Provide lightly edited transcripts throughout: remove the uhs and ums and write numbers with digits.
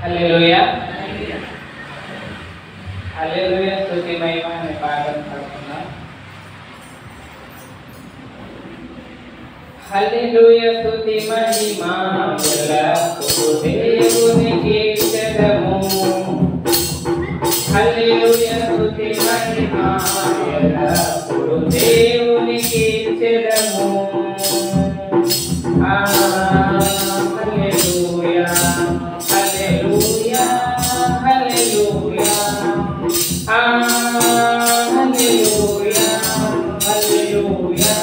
హల్లెలూయా హల్లెలూయా స్తుతి మహిమ అనే పాటను పాడుతున్నాం. హల్లెలూయా స్తుతి మహిమ ఎల్లప్పుడూ దేవునికి చెదము. హల్లెలూయా స్తుతి మహిమ ఎల్లప్పుడూ దేవునికి చెదము. హల్లెలూయా హల్లెలూయా హల్లెలూయా హల్లెలూయా హల్లెలూయా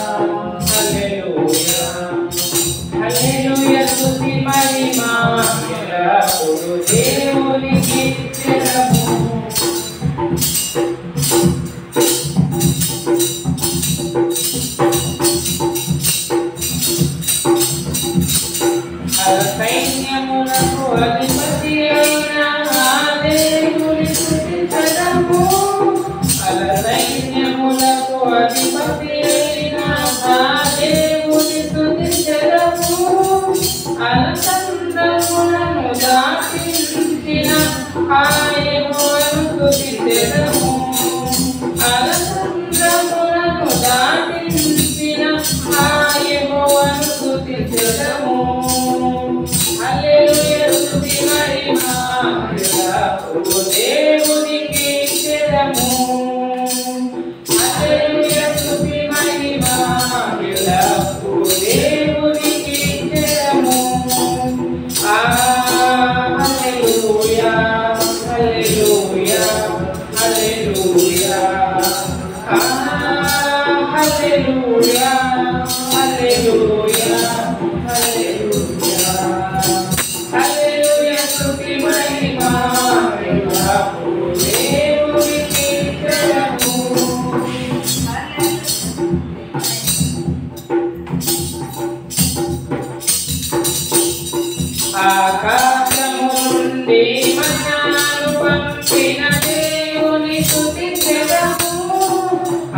హల్లెలూయా హల్లెలూయా స్తుతి మహిమ ఎల్లప్పుడూ దేవునికి చెదము. సైన్యములకు అధిపతి అయిన దేవుని స్తుతించదము. సైన్యములకు అధిపతి అయిన దేవుని స్తుతించదము. అలసంద్రములను దాటించిన యెహోవాను స్తుతించదము. అలసంద్రములను దాటించిన యెహోవాను స్తుతించదము. హల్లెలూయా స్తుతి మహిమ ఎల్లప్పుడూ దేవునికి చెదము. హల్లెలూయా స్తుతి మహిమ ఎల్లప్పుడూ దేవునికి చెదము. హల్లెలూయా హల్లెలూయా హల్లెలూయా హల్లెలూయా హల్లెలూయా హల్లెలూయా హల్లెలూయా స్తుతి మహిమ ఎల్లప్పుడూ దేవునికి చెదము. ఆకాశము నుండి మన్నాను పంపిన దేవుని స్తుతించెదము.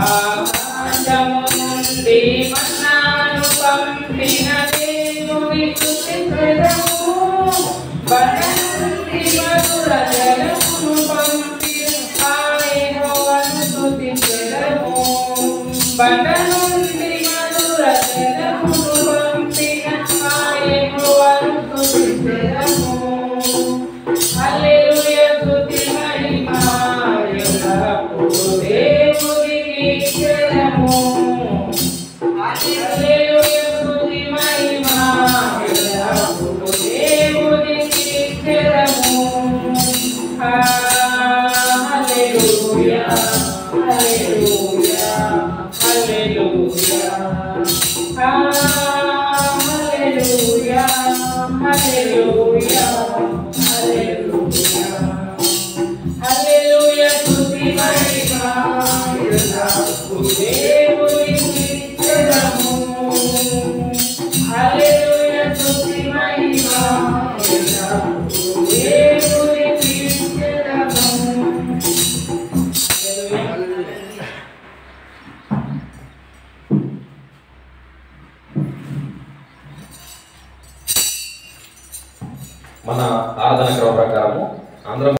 ఆకాశము నుండి మన్నాను పంపిన దేవుని స్తుతించెదము. బండ నుండి మధుర జలమును పంపిన యెహోవాను స్తుతించెదము. బండ నుండి మధుర జలమును పంపిన యెహోవాను స్తుతించెదము. హల్లెలూయా స్తుతి మహిమ ఎల్లప్పుడూ దేవునికి చెదము. హల్లెలూయా స్తుతి మహిమ ఎల్లప్పుడూ దేవునికి చెదము. హల్లెలూయా హల్లెలూయా హల్లెలూయా హల్లెలూయా హల్లెలూయా హల్లెలూయా హల్లెలూయా స్తుతి మహిమ ఎల్లప్పుడూ